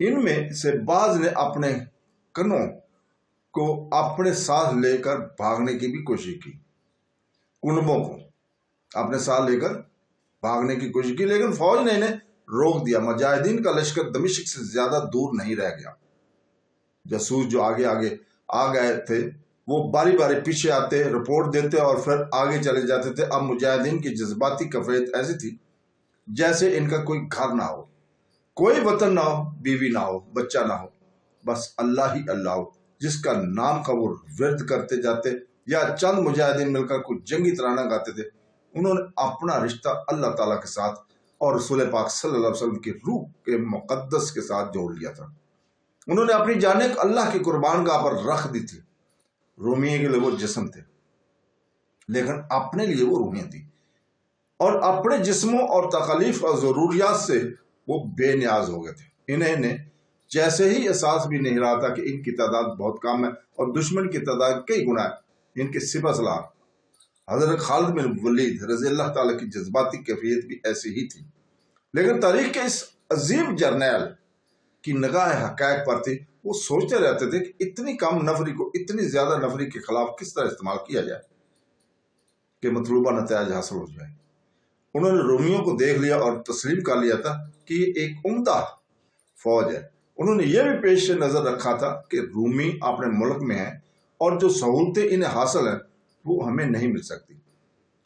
ان میں سے بعض نے اپنے کنوں کو اپنے ساتھ لے کر بھاگنے کی بھی کوشش کی، کنبوں کو اپنے ساتھ لے کر بھاگنے کی کوشش کی، لیکن فوج نے انہیں روک دیا۔ مجاہدین کا لشکر دمشق سے زیادہ دور نہیں رہ گیا۔ جاسوس جو آگے آ گئے تھے وہ باری باری پیچھے آتے، رپورٹ دیتے اور پھر آگے چلے جاتے تھے۔ اب مجاہدین کی جذباتی کیفیت ایسی تھی جیسے ان کا کوئی گھر نہ ہو، کوئی وطن نہ ہو، بیوی نہ ہو، بچہ نہ ہو، بس اللہ ہی اللہ ہو، جس کا نام کا وہ ورد کرتے جاتے۔ یا چند مجاہدین مل کر کچھ جنگی ترانہ گاتے تھے۔ انہوں نے اپنا رشتہ اللہ تعالیٰ کے ساتھ اور رسول پاک صلی اللہ علیہ وسلم کی روح کے مقدس کے ساتھ جوڑ لیا تھا۔ انہوں نے اپنی جانیں اللہ کی قربان گاہ پر رکھ دی تھی۔ رومیے کے لیے وہ جسم تھے، لیکن اپنے لیے وہ روحیں تھی، اور اپنے جسموں اور تکالیف اور ضروریات سے وہ بے نیاز ہو گئے تھے۔ انہیں جیسے ہی احساس بھی نہیں رہا تھا کہ ان کی تعداد بہت کم ہے اور دشمن کی تعداد کئی گنا ہے۔ ان کے سپہ سالار حضرت خالد بن ولید رضی اللہ تعالیٰ کی جذباتی کیفیت بھی ایسی ہی تھی، لیکن تاریخ کے اس عظیم جرنیل کی نگاہ حقائق پر تھی۔ وہ سوچتے رہتے تھے کہ اتنی کم نفری کو اتنی زیادہ نفری کے خلاف کس طرح استعمال کیا جائے کہ مطلوبہ نتائج حاصل ہو جائے۔ انہوں نے رومیوں کو دیکھ لیا اور تسلیم کر لیا تھا کہ یہ ایک عمدہ فوج ہے۔ انہوں نے یہ بھی پیش نظر رکھا تھا کہ رومی اپنے ملک میں ہیں اور جو سہولتیں انہیں حاصل ہیں وہ ہمیں نہیں مل سکتی۔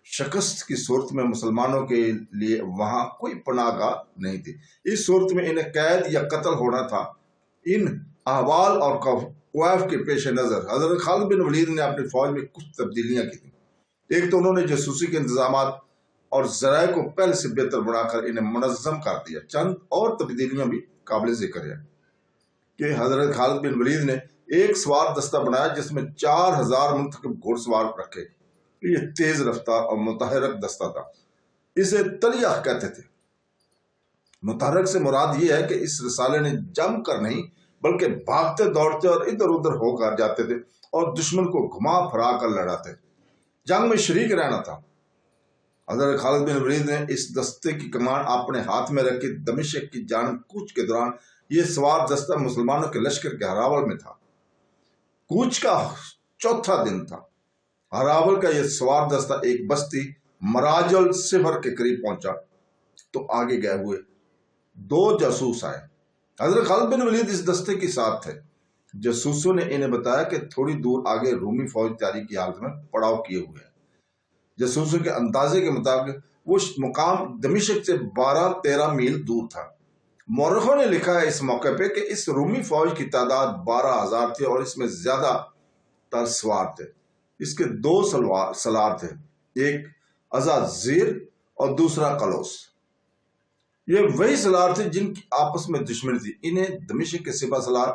شکست کی صورت میں مسلمانوں کے لیے وہاں کوئی پناہ گاہ نہیں تھی۔ اس صورت میں انہیں قید یا قتل ہونا تھا۔ ان احوال اور خوف کے پیش نظر حضرت خالد بن ولید نے اپنی فوج میں کچھ تبدیلیاں کی تھیں۔ ایک تو انہوں نے جاسوسی کے انتظامات اور ذرائع کو پہلے سے بہتر بنا کر انہیں منظم کر دیا۔ چند اور تبدیلیاں بھی قابل ذکر ہے کہ حضرت خالد بن ولید نے ایک سوار دستہ بنایا جس میں 4000 منتخب گھوڑ سوار رکھے۔ یہ تیز رفتار اور متحرک دستہ تھا۔ اسے تلیہ کہتے تھے۔ متحرک سے مراد یہ ہے کہ اس رسالے نے جم کر نہیں بلکہ بھاگتے دوڑتے اور ادھر ادھر ہو کر جاتے تھے اور دشمن کو گھما پھرا کر لڑاتے۔ جنگ میں شریک رہنا تھا۔ حضرت خالد بن ولید نے اس دستے کی کمان اپنے ہاتھ میں رکھی۔ دمشق کی جانب کوچ کے دوران یہ سوار دستہ مسلمانوں کے لشکر کے ہراول میں تھا۔ کوچ کا چوتھا دن تھا۔ ہراول کا یہ سوار دستہ ایک بستی مراج الصفر کے قریب پہنچا تو آگے گئے ہوئے 2 جاسوس آئے۔ حضرت خالد بن ولید اس دستے کے ساتھ تھے۔ جاسوسوں نے انہیں بتایا کہ تھوڑی دور آگے رومی فوج تیاری کی حالت میں پڑاؤ کیے ہوئے ہیں۔ جاسوسوں کے اندازے کے مطابق وہ مقام دمشق سے 12-13 میل دور تھا۔ مورخوں نے لکھا ہے اس موقع پہ کہ اس رومی فوج کی تعداد 12,000 تھی اور اس میں زیادہ تر سوار تھے۔ اس کے 2 سالار تھے، ایک ازازیر اور دوسرا قلوس۔ یہ وہی سالار تھے جن کی آپس میں دشمنی تھی۔ انہیں دمشق کے سپہ سالار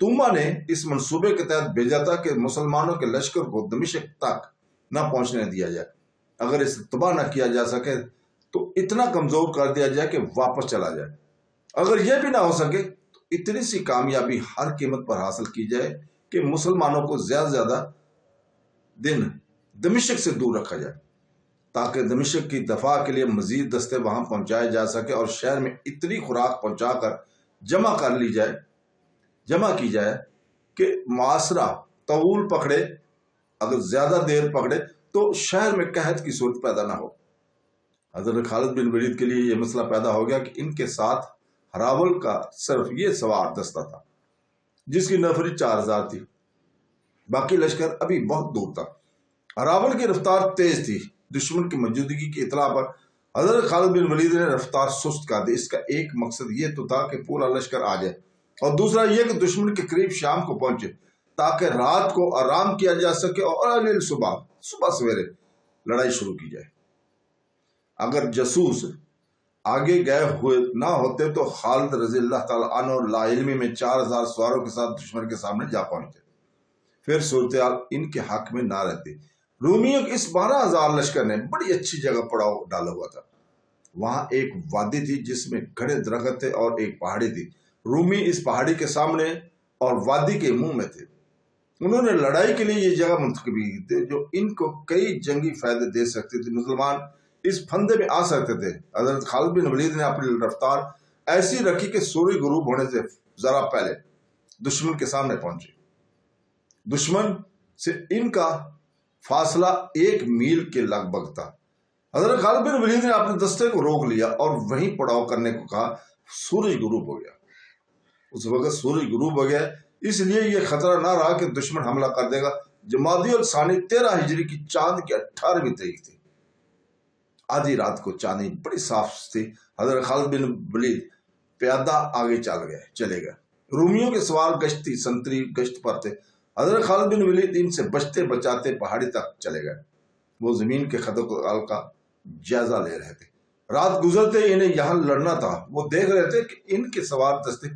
توما نے اس منصوبے کے تحت بھیجا تھا کہ مسلمانوں کے لشکر کو دمشق تک نہ پہنچنے دیا جائے۔ اگر اسے تباہ نہ کیا جا سکے تو اتنا کمزور کر دیا جائے کہ واپس چلا جائے۔ اگر یہ بھی نہ ہو سکے تو اتنی سی کامیابی ہر قیمت پر حاصل کی جائے کہ مسلمانوں کو زیادہ سے زیادہ دن دمشق سے دور رکھا جائے تاکہ دمشق کی دفاع کے لیے مزید دستے وہاں پہنچائے جا سکے اور شہر میں اتنی خوراک پہنچا کر جمع کی جائے کہ معاشرہ طول پکڑے۔ اگر زیادہ دیر پکڑے تو شہر میں قحط کی صورت پیدا نہ ہو۔ حضرت خالد بن ولید کے لیے یہ مسئلہ پیدا ہو گیا کہ ان کے ساتھ ہراول کا صرف یہ سوار دستہ تھا جس کی نفری 4000 تھی۔ باقی لشکر ابھی بہت دور تھا۔ ہراول کی رفتار تیز تھی۔ دشمن کی موجودگی کی اطلاع پر حضرت خالد بن ولید نے رفتار سست کر دی۔ اس کا ایک مقصد یہ تو تھا کہ پورا لشکر آ جائے اور دوسرا یہ کہ دشمن کے قریب شام کو پہنچے تاکہ رات کو آرام کیا جا سکے اور صبح سویرے لڑائی شروع کی جائے۔ اگر جاسوس آگے گئے ہوئے نہ ہوتے تو خالد رضی اللہ تعالیٰ عنہ لا علمی میں 4000 سواروں کے ساتھ دشمن کے سامنے جا پہنچتے، پھر صورتحال ان کے حق میں نہ رہتی۔ رومیوں کے اس 12,000 لشکر نے بڑی اچھی جگہ پڑاؤ ڈالا ہوا تھا۔ وہاں ایک وادی تھی جس میں گھنے درخت تھے اور ایک پہاڑی تھی۔ رومی اس پہاڑی کے سامنے اور وادی کے منہ میں تھے۔ انہوں نے لڑائی کے لیے یہ جگہ منتخب کی تھی جو ان کو کئی جنگی فائدے دے سکتی تھی۔ مسلمان اس پھندے میں آ سکتے تھے۔ حضرت خالد بن ولید نے اپنی رفتار ایسی رکھی کہ سورج غروب ہونے سے ذرا پہلے دشمن کے سامنے پہنچے. دشمن سے ان کا فاصلہ 1 میل کے لگ بھگ تھا. حضرت خالد بن ولید نے اپنے دستے کو روک لیا اور وہیں پڑاؤ کرنے کو کہا. سورج غروب ہو گیا. اس وقت سورج غروب ہو گیا، اس لیے یہ خطرہ نہ رہا کہ دشمن حملہ کر دے گا. جمادی الثانی 13 ہجری کی چاند کی 18ویں تاریخ تھی. آدھی رات کو چاندنی بڑی صاف تھی. حضرت خالد بن ولید پیادہ آگے چلے گئے. رومیوں کے سوار گشتی سنتری گشت پر تھے. حضرت خالد بن ولید ان سے بچتے بچاتے پہاڑی تک چلے گئے. وہ زمین کے خط و خال کا جائزہ لے رہے تھے. رات گزرتے انہیں یہاں لڑنا تھا. وہ دیکھ رہے تھے کہ ان کے سوار دستے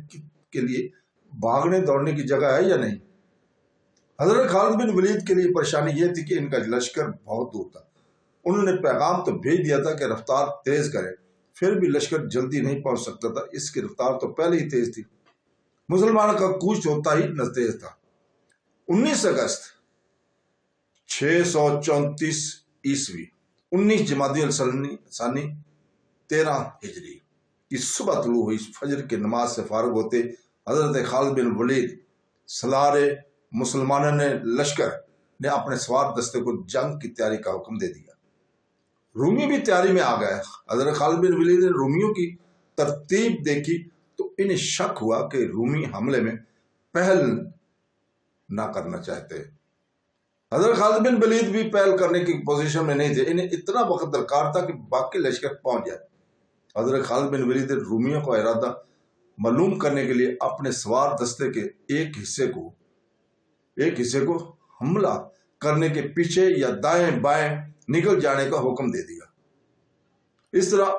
کے لیے بھاگنے دوڑنے کی جگہ ہے یا نہیں. حضرت خالد بن ولید کے لیے پریشانی یہ تھی کہ ان کا لشکر بہت دور تھا. انہوں نے پیغام تو بھیج دیا تھا کہ رفتار تیز کرے، پھر بھی لشکر جلدی نہیں پہنچ سکتا تھا. اس کی رفتار تو پہلے ہی تیز تھی. مسلمانوں کا کوچ ہوتا ہی تیز تھا. 19 اگست 634 عیسوی 19 جمادی الثانی 13 ہجری کی صبح طلوع ہوئی. فجر کی نماز سے فارغ ہوتے حضرت خالد بن ولید سالار مسلمانوں نے لشکر نے اپنے سوار دستے کو جنگ کی تیاری کا حکم دے دیا. رومی بھی تیاری میں آ گئے. حضرت خالد بن ولید نے رومیوں کی ترتیب دیکھی تو انہیں شک ہوا کہ رومی حملے میں پہل نہ کرنا چاہتے. حضرت خالد بن ولید بھی پہل کرنے کی پوزیشن میں نہیں تھے. انہیں اتنا وقت درکار تھا کہ باقی لشکر پہنچ جائے. حضرت خالد بن ولید نے رومیوں کا ارادہ معلوم کرنے کے لیے اپنے سوار دستے کے ایک حصے کو حملہ کرنے کے پیچھے یا دائیں بائیں نکل جانے کا حکم دے دیا. اس طرح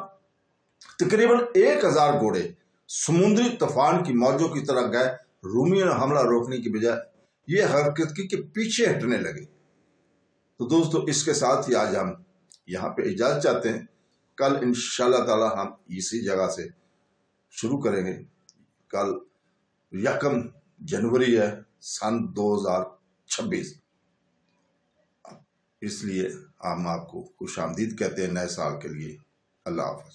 تقریباً 1000 گھوڑے سمندری طوفان کی موجوں کی طرح گئے. رومیوں نے حملہ روکنے کی بجائے یہ حرکت کی کہ پیچھے ہٹنے لگے. تو دوستو اس کے ساتھ ہی آج ہم یہاں پہ اجازت چاہتے ہیں. کل انشاءاللہ تعالی ہم اسی جگہ سے شروع کریں گے. کل 1 جنوری ہے سن 2026، اس لیے ہم آپ کو خوش آمدید کہتے ہیں نئے سال کے لیے. اللہ حافظ.